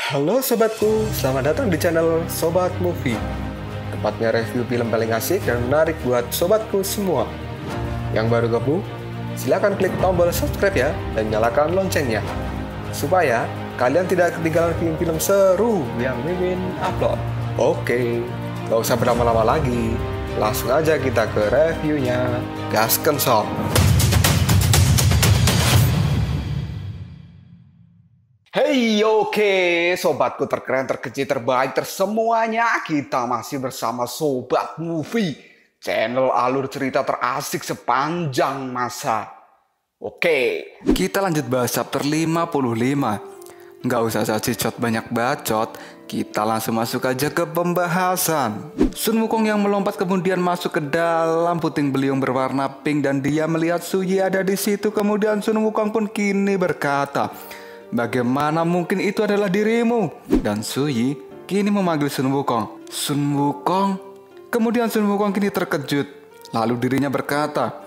Halo sobatku, selamat datang di channel Sobat Movie. Tempatnya review film paling asik dan menarik buat sobatku semua. Yang baru gabung, silahkan klik tombol subscribe ya dan nyalakan loncengnya, supaya kalian tidak ketinggalan film-film seru yang Mimin upload. Oke, gak usah berlama-lama lagi, langsung aja kita ke reviewnya. Gasken sob. Hey, oke, sobatku terkeren, terkecil, terbaik, tersemuanya. Kita masih bersama Sobat Movie, channel alur cerita terasik sepanjang masa. Oke, kita lanjut bahas chapter 55. Nggak usah cacicot banyak bacot, kita langsung masuk aja ke pembahasan. Sun Wukong yang melompat kemudian masuk ke dalam puting beliung berwarna pink dan dia melihat Suyi ada di situ. Kemudian Sun Wukong pun kini berkata, "Bagaimana mungkin itu adalah dirimu?" Dan Suyi kini memanggil Sun Wukong. Sun Wukong. Kemudian Sun Wukong kini terkejut. Lalu dirinya berkata,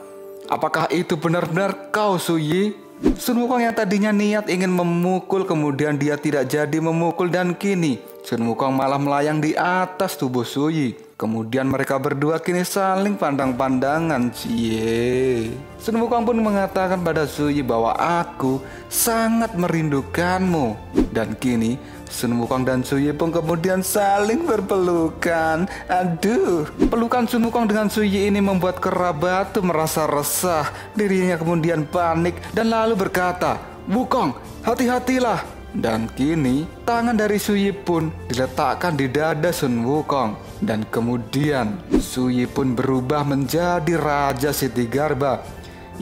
"Apakah itu benar-benar kau, Suyi?" Sun Wukong yang tadinya niat ingin memukul, kemudian dia tidak jadi memukul dan kini Sun Wukong malah melayang di atas tubuh Suyi. Kemudian mereka berdua kini saling pandang-pandangan. Cie. Sun Wukong pun mengatakan pada Suyi bahwa aku sangat merindukanmu. Dan kini Sun Wukong dan Suyi pun kemudian saling berpelukan. Aduh, pelukan Sun Wukong dengan Suyi ini membuat kerabat itu merasa resah. Dirinya kemudian panik dan lalu berkata, "Wukong, hati-hatilah." Dan kini tangan dari Suyi pun diletakkan di dada Sun Wukong. Dan kemudian Suyi pun berubah menjadi Raja Ksitigarbha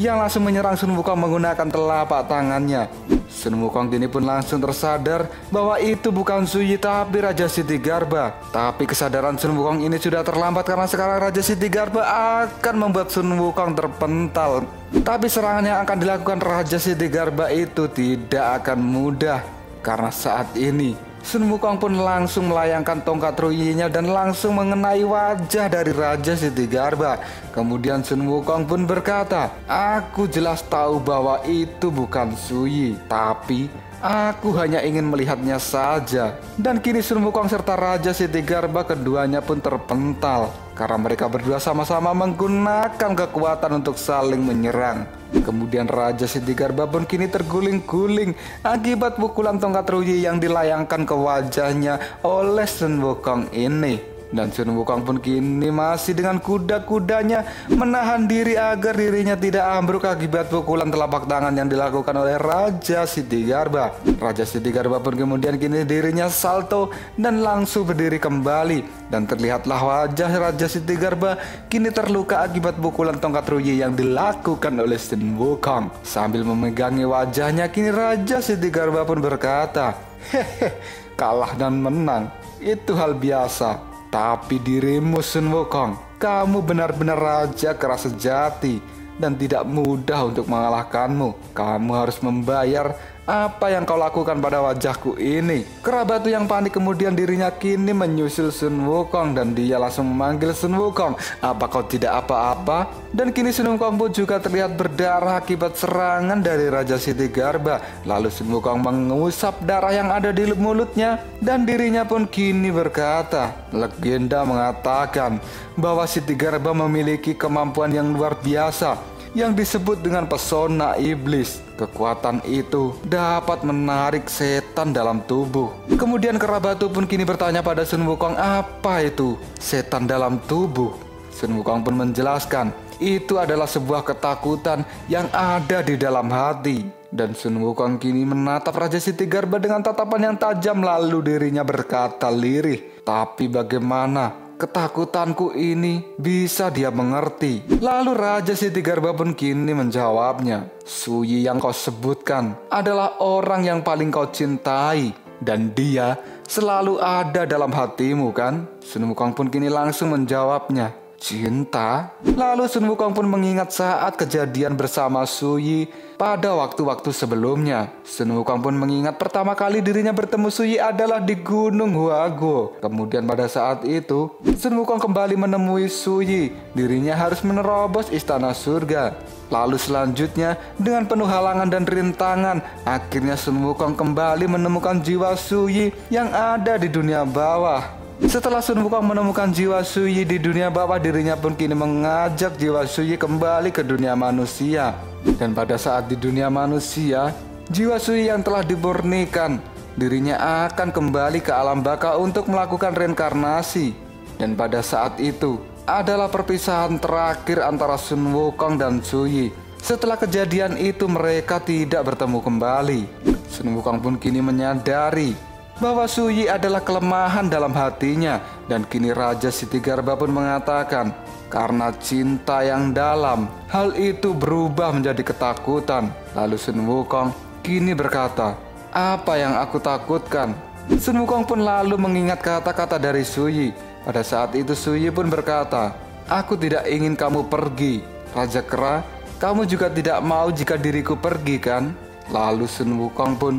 yang langsung menyerang Sun Wukong menggunakan telapak tangannya. Sun Wukong kini pun langsung tersadar bahwa itu bukan Suyi tapi Raja Ksitigarbha. Tapi kesadaran Sun Wukong ini sudah terlambat karena sekarang Raja Ksitigarbha akan membuat Sun Wukong terpental. Tapi serangan yang akan dilakukan Raja Ksitigarbha itu tidak akan mudah, karena saat ini Sun Wukong pun langsung melayangkan tongkat ruyinya dan langsung mengenai wajah dari Raja Ksitigarbha. Kemudian Sun Wukong pun berkata, "Aku jelas tahu bahwa itu bukan Suyi, tapi aku hanya ingin melihatnya saja." Dan kini Sun Wukong serta Raja Ksitigarbha keduanya pun terpental karena mereka berdua sama-sama menggunakan kekuatan untuk saling menyerang. Kemudian Raja Ksitigarbha pun kini terguling-guling akibat pukulan tongkat ruyi yang dilayangkan ke wajahnya oleh Sun Wukong ini. Dan Sun Wukong pun kini masih dengan kuda-kudanya menahan diri agar dirinya tidak ambruk akibat pukulan telapak tangan yang dilakukan oleh Raja Ksitigarbha. Raja Ksitigarbha pun kemudian kini dirinya salto dan langsung berdiri kembali. Dan terlihatlah wajah Raja Ksitigarbha kini terluka akibat pukulan tongkat ruyi yang dilakukan oleh Sun Wukong. Sambil memegangi wajahnya kini Raja Ksitigarbha pun berkata, "Hehe, kalah dan menang itu hal biasa. Tapi dirimu Sun Wukong, kamu benar-benar raja keras sejati dan tidak mudah untuk mengalahkanmu. Kamu harus membayar apa yang kau lakukan pada wajahku ini." Kerabat yang panik kemudian dirinya kini menyusul Sun Wukong dan dia langsung memanggil Sun Wukong, "Apa kau tidak apa-apa?" Dan kini Sun Wukong pun juga terlihat berdarah akibat serangan dari Raja Ksitigarbha. Lalu Sun Wukong mengusap darah yang ada di mulutnya dan dirinya pun kini berkata, "Legenda mengatakan bahwa Ksitigarbha memiliki kemampuan yang luar biasa yang disebut dengan pesona iblis. Kekuatan itu dapat menarik setan dalam tubuh." Kemudian kerabat pun kini bertanya pada Sun Wukong, "Apa itu setan dalam tubuh?" Sun Wukong pun menjelaskan, itu adalah sebuah ketakutan yang ada di dalam hati. Dan Sun Wukong kini menatap Raja Ksitigarbha dengan tatapan yang tajam, lalu dirinya berkata lirih, "Tapi bagaimana ketakutanku ini bisa dia mengerti?" Lalu Raja Ksitigarbha pun kini menjawabnya, "Suyi yang kau sebutkan adalah orang yang paling kau cintai dan dia selalu ada dalam hatimu, kan?" Sun Wukong pun kini langsung menjawabnya, Cinta? Lalu Sun Wukong pun mengingat saat kejadian bersama Su Yi pada waktu-waktu sebelumnya. Sun Wukong pun mengingat pertama kali dirinya bertemu Su Yi adalah di Gunung Huaguo. Kemudian pada saat itu, Sun Wukong kembali menemui Su Yi. Dirinya harus menerobos istana surga. Lalu selanjutnya, dengan penuh halangan dan rintangan, akhirnya Sun Wukong kembali menemukan jiwa Su Yi yang ada di dunia bawah. Setelah Sun Wukong menemukan jiwa Su Yi di dunia bawah, dirinya pun kini mengajak jiwa Su Yi kembali ke dunia manusia. Dan pada saat di dunia manusia, jiwa Su Yi yang telah dimurnikan, dirinya akan kembali ke alam baka untuk melakukan reinkarnasi. Dan pada saat itu adalah perpisahan terakhir antara Sun Wukong dan Su Yi. Setelah kejadian itu mereka tidak bertemu kembali. Sun Wukong pun kini menyadari bahwa Su Yi adalah kelemahan dalam hatinya, dan kini Raja Sitigarba pun mengatakan karena cinta yang dalam, hal itu berubah menjadi ketakutan. Lalu Sun Wukong kini berkata, "Apa yang aku takutkan?" Sun Wukong pun lalu mengingat kata-kata dari Su Yi. Pada saat itu Su Yi pun berkata, "Aku tidak ingin kamu pergi, Raja Kera. Kamu juga tidak mau jika diriku pergi, kan?" Lalu Sun Wukong pun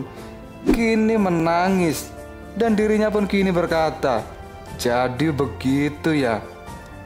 kini menangis, dan dirinya pun kini berkata, "Jadi begitu ya.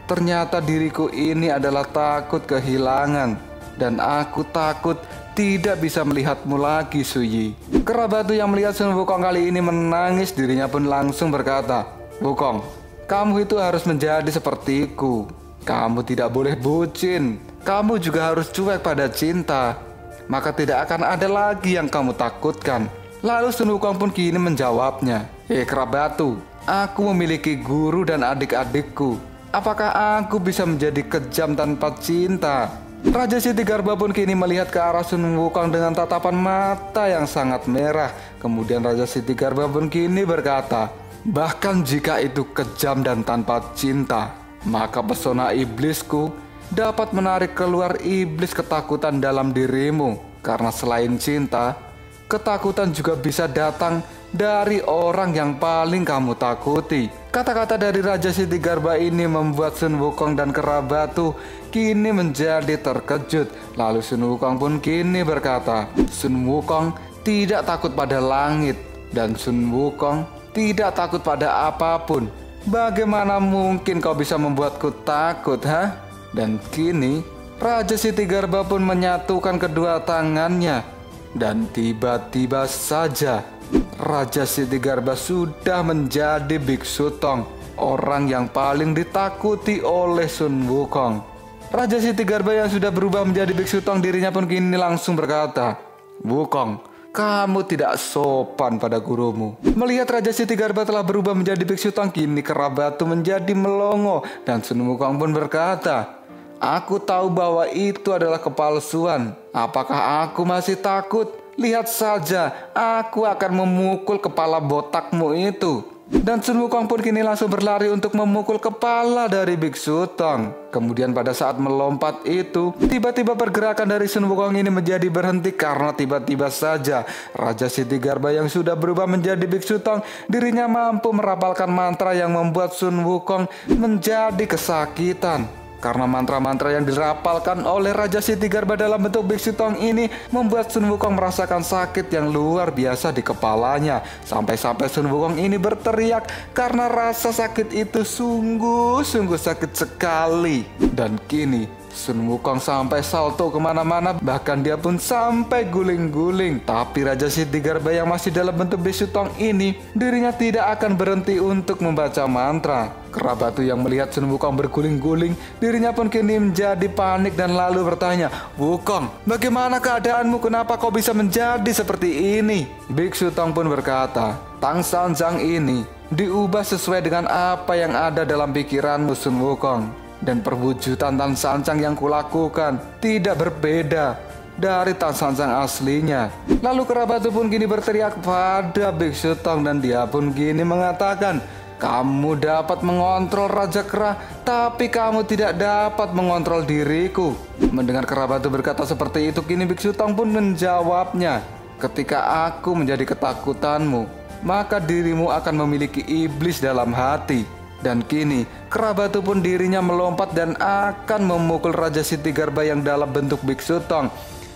Ternyata diriku ini adalah takut kehilangan, dan aku takut tidak bisa melihatmu lagi, Su Yi." Kera batu yang melihat Sun Wukong kali ini menangis, dirinya pun langsung berkata, "Wukong, kamu itu harus menjadi sepertiku. Kamu tidak boleh bucin. Kamu juga harus cuek pada cinta. Maka tidak akan ada lagi yang kamu takutkan." Lalu Sun Wukong pun kini menjawabnya, kera batu, aku memiliki guru dan adik-adikku. Apakah aku bisa menjadi kejam tanpa cinta?" Raja Sitigarba pun kini melihat ke arah Sun Wukong dengan tatapan mata yang sangat merah. Kemudian Raja Sitigarba pun kini berkata, "Bahkan jika itu kejam dan tanpa cinta, maka pesona iblisku dapat menarik keluar iblis ketakutan dalam dirimu. Karena selain cinta, ketakutan juga bisa datang dari orang yang paling kamu takuti." Kata-kata dari Raja Sitigarba ini membuat Sun Wukong dan kera batu kini menjadi terkejut. Lalu Sun Wukong pun kini berkata, "Sun Wukong tidak takut pada langit, dan Sun Wukong tidak takut pada apapun. Bagaimana mungkin kau bisa membuatku takut, ha?" Dan kini Raja Sitigarba pun menyatukan kedua tangannya. Dan tiba-tiba saja Raja Sitigarba sudah menjadi Biksu Tong, orang yang paling ditakuti oleh Sun Wukong. Raja Sitigarba yang sudah berubah menjadi Biksu Tong, dirinya pun kini langsung berkata, "Wukong, kamu tidak sopan pada gurumu." Melihat Raja Sitigarba telah berubah menjadi Biksu Tong, kini kera batu menjadi melongo, dan Sun Wukong pun berkata, "Aku tahu bahwa itu adalah kepalsuan. Apakah aku masih takut? Lihat saja, aku akan memukul kepala botakmu itu." Dan Sun Wukong pun kini langsung berlari untuk memukul kepala dari Biksu Tong. Kemudian pada saat melompat itu, tiba-tiba pergerakan dari Sun Wukong ini menjadi berhenti karena tiba-tiba saja Raja Sitigarba yang sudah berubah menjadi Biksu Tong, dirinya mampu merapalkan mantra yang membuat Sun Wukong menjadi kesakitan. Karena mantra-mantra yang dirapalkan oleh Raja Sitigarba dalam bentuk Biksu Tong ini membuat Sun Wukong merasakan sakit yang luar biasa di kepalanya. Sampai-sampai Sun Wukong ini berteriak karena rasa sakit itu sungguh-sungguh sakit sekali. Dan kini Sun Wukong sampai salto kemana-mana, bahkan dia pun sampai guling-guling. Tapi Raja Sitigarba yang masih dalam bentuk Biksu Tong ini, dirinya tidak akan berhenti untuk membaca mantra. Kera batu yang melihat Sun Wukong berguling-guling, dirinya pun kini menjadi panik dan lalu bertanya, "Wukong, bagaimana keadaanmu? Kenapa kau bisa menjadi seperti ini?" Biksu Tong pun berkata, "Tang Sanjang ini diubah sesuai dengan apa yang ada dalam pikiranmu, Sun Wukong. Dan perwujudan Tan Sanjang yang kulakukan tidak berbeda dari Tan Sanjang aslinya." Lalu kera batu pun kini berteriak pada Biksu Tong, dan dia pun kini mengatakan, "Kamu dapat mengontrol Raja Kera, tapi kamu tidak dapat mengontrol diriku." Mendengar kera batu berkata seperti itu, kini Biksu Tong pun menjawabnya, "Ketika aku menjadi ketakutanmu, maka dirimu akan memiliki iblis dalam hati. Dan kini Kerabatu pun dirinya melompat dan akan memukul Raja Sitigarbha yang dalam bentuk biksu tong.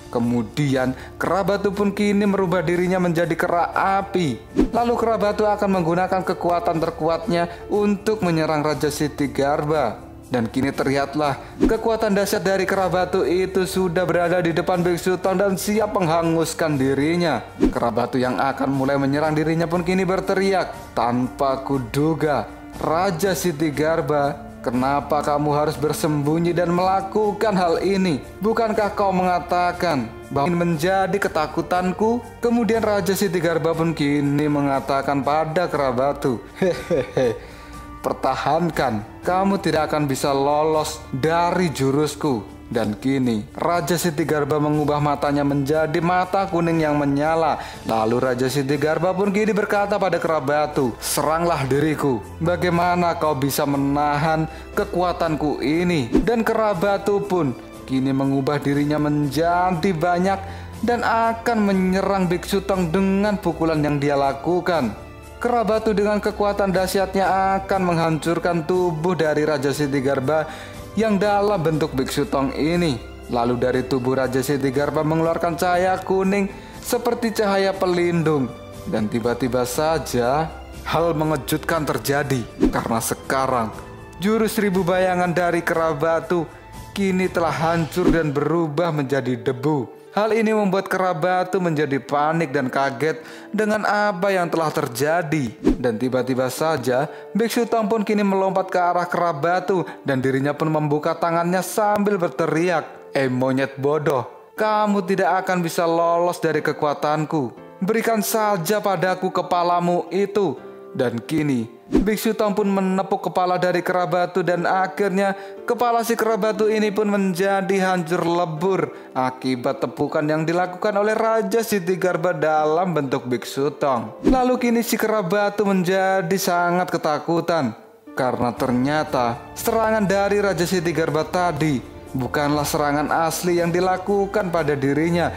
Kemudian Kerabatu pun kini merubah dirinya menjadi kera api. Lalu Kerabatu akan menggunakan kekuatan terkuatnya untuk menyerang Raja Sitigarbha. Dan kini terlihatlah kekuatan dahsyat dari Kerabatu itu sudah berada di depan biksu tong dan siap menghanguskan dirinya. Kerabatu yang akan mulai menyerang dirinya pun kini berteriak, "Tanpa kuduga, Raja Sitigarbha, kenapa kamu harus bersembunyi dan melakukan hal ini? Bukankah kau mengatakan bahwa ini menjadi ketakutanku?" Kemudian Raja Sitigarbha pun kini mengatakan pada Kerabatu, "Hehehe, pertahankan, kamu tidak akan bisa lolos dari jurusku." Dan kini Raja Sitigarbha mengubah matanya menjadi mata kuning yang menyala. Lalu Raja Sitigarbha pun kini berkata pada Kerabatu, "Seranglah diriku. Bagaimana kau bisa menahan kekuatanku ini?" Dan Kerabatu pun kini mengubah dirinya menjadi banyak dan akan menyerang biksu tong dengan pukulan yang dia lakukan. Kerabatu dengan kekuatan dahsyatnya akan menghancurkan tubuh dari Raja Sitigarbha yang dalam bentuk biksu tong ini. Lalu dari tubuh Raja Sitigarbha mengeluarkan cahaya kuning seperti cahaya pelindung. Dan tiba-tiba saja hal mengejutkan terjadi, karena sekarang jurus 1000 bayangan dari Kerabatu kini telah hancur dan berubah menjadi debu. Hal ini membuat Kerabatu menjadi panik dan kaget dengan apa yang telah terjadi. Dan tiba-tiba saja biksu tong pun kini melompat ke arah Kerabatu dan dirinya pun membuka tangannya sambil berteriak, monyet bodoh, kamu tidak akan bisa lolos dari kekuatanku. Berikan saja padaku kepalamu itu." Dan kini biksu tong pun menepuk kepala dari Kerabatu dan akhirnya kepala si Kerabatu ini pun menjadi hancur lebur akibat tepukan yang dilakukan oleh Raja Sitigarbha dalam bentuk biksu tong. Lalu kini si Kerabatu menjadi sangat ketakutan karena ternyata serangan dari Raja Sitigarbha tadi bukanlah serangan asli yang dilakukan pada dirinya,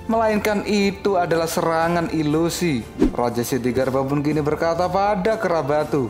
melainkan itu adalah serangan ilusi. Raja Sitigarbha pun kini berkata pada Kerabatu,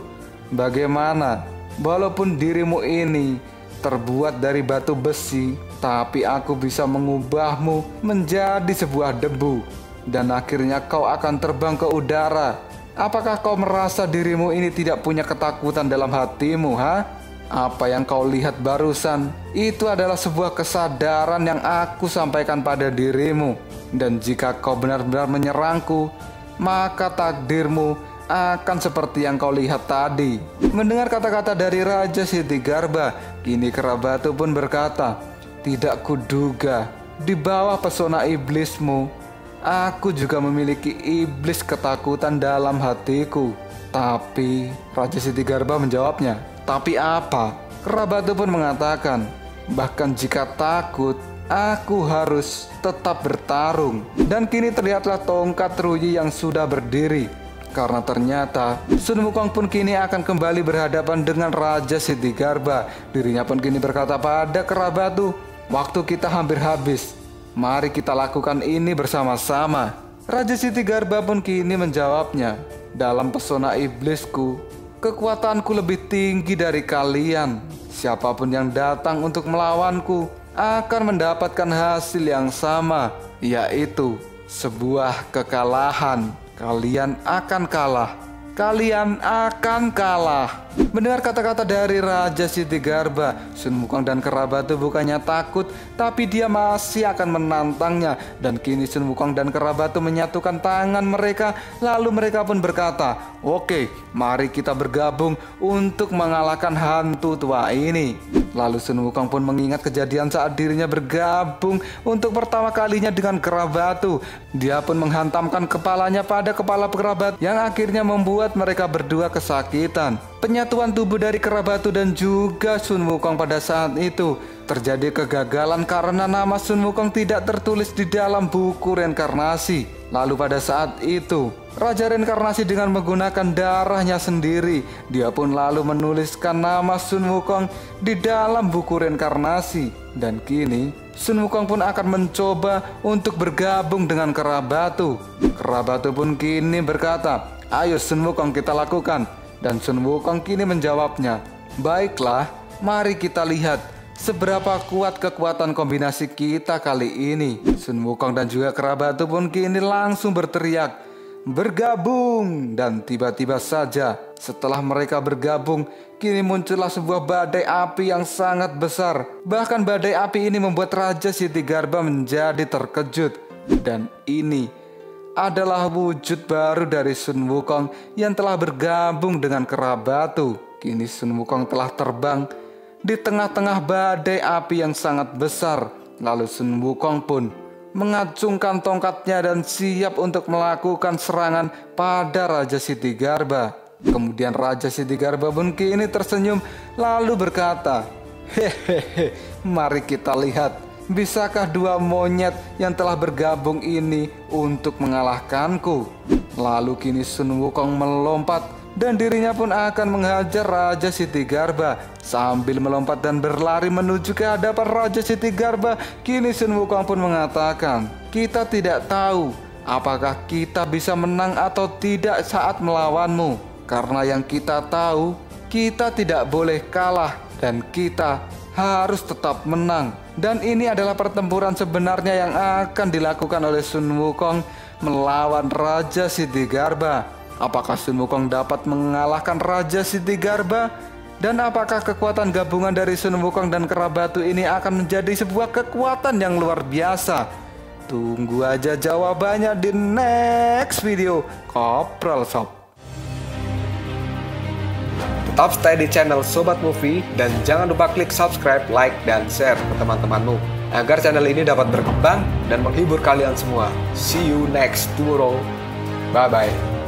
"Bagaimana? Walaupun dirimu ini terbuat dari batu besi, tapi aku bisa mengubahmu menjadi sebuah debu. Dan akhirnya kau akan terbang ke udara. Apakah kau merasa dirimu ini tidak punya ketakutan dalam hatimu, ha? Apa yang kau lihat barusan itu adalah sebuah kesadaran yang aku sampaikan pada dirimu. Dan jika kau benar-benar menyerangku, maka takdirmu akan seperti yang kau lihat tadi." Mendengar kata-kata dari Raja Sitigarbha, kini Kerabatu pun berkata, "Tidak kuduga, di bawah pesona iblismu, aku juga memiliki iblis ketakutan dalam hatiku." Tapi Raja Sitigarbha menjawabnya, "Tapi apa?" Kerabatu pun mengatakan, "Bahkan jika takut, aku harus tetap bertarung." Dan kini terlihatlah tongkat Ruyi yang sudah berdiri, karena ternyata Sun Wukong pun kini akan kembali berhadapan dengan Raja Sitigarbha. Dirinya pun kini berkata pada Kerabatu, "Waktu kita hampir habis. Mari kita lakukan ini bersama-sama." Raja Sitigarbha pun kini menjawabnya, "Dalam pesona iblisku, kekuatanku lebih tinggi dari kalian. Siapapun yang datang untuk melawanku akan mendapatkan hasil yang sama, yaitu sebuah kekalahan. Kalian akan kalah. Kalian akan kalah." Mendengar kata-kata dari Raja Sitigarbha, Sun Wukong dan Kerabatu bukannya takut, tapi dia masih akan menantangnya. Dan kini Sun Wukong dan Kerabatu menyatukan tangan mereka, lalu mereka pun berkata, "Oke, mari kita bergabung untuk mengalahkan hantu tua ini." Lalu Sun Wukong pun mengingat kejadian saat dirinya bergabung untuk pertama kalinya dengan Kerabatu. Dia pun menghantamkan kepalanya pada kepala Kerabatu yang akhirnya membuat mereka berdua kesakitan. Penyatuan tubuh dari Kerabatu dan juga Sun Wukong pada saat itu terjadi kegagalan karena nama Sun Wukong tidak tertulis di dalam buku reinkarnasi. Lalu pada saat itu Raja Reinkarnasi dengan menggunakan darahnya sendiri, dia pun lalu menuliskan nama Sun Wukong di dalam buku reinkarnasi. Dan kini Sun Wukong pun akan mencoba untuk bergabung dengan Kerabatu. Kerabatu pun kini berkata, "Ayo Sun Wukong, kita lakukan. Dan Sun Wukong kini menjawabnya, "Baiklah, mari kita lihat seberapa kuat kekuatan kombinasi kita kali ini." Sun Wukong dan juga kerabat pun kini langsung berteriak, "Bergabung!" Dan tiba-tiba saja setelah mereka bergabung, kini muncullah sebuah badai api yang sangat besar. Bahkan badai api ini membuat Raja Ksitigarbha menjadi terkejut. Dan ini adalah wujud baru dari Sun Wukong yang telah bergabung dengan Kerabatu. Kini Sun Wukong telah terbang di tengah-tengah badai api yang sangat besar. Lalu Sun Wukong pun mengacungkan tongkatnya dan siap untuk melakukan serangan pada Raja Ksitigarbha. Kemudian Raja Ksitigarbha pun kini tersenyum lalu berkata, "Hehehe, mari kita lihat. Bisakah dua monyet yang telah bergabung ini untuk mengalahkanku?" Lalu kini Sun Wukong melompat dan dirinya pun akan menghajar Raja Ksitigarbha. Sambil melompat dan berlari menuju ke hadapan Raja Ksitigarbha, kini Sun Wukong pun mengatakan, "Kita tidak tahu apakah kita bisa menang atau tidak saat melawanmu. Karena yang kita tahu, kita tidak boleh kalah dan kita harus tetap menang." Dan ini adalah pertempuran sebenarnya yang akan dilakukan oleh Sun Wukong melawan Raja Ksitigarbha. Apakah Sun Wukong dapat mengalahkan Raja Ksitigarbha? Dan apakah kekuatan gabungan dari Sun Wukong dan Kerabatu ini akan menjadi sebuah kekuatan yang luar biasa? Tunggu aja jawabannya di next video. Koprol Sob. Tetap stay di channel Sobat Movie dan jangan lupa klik subscribe, like, dan share ke teman-temanmu agar channel ini dapat berkembang dan menghibur kalian semua. See you next tomorrow. Bye-bye.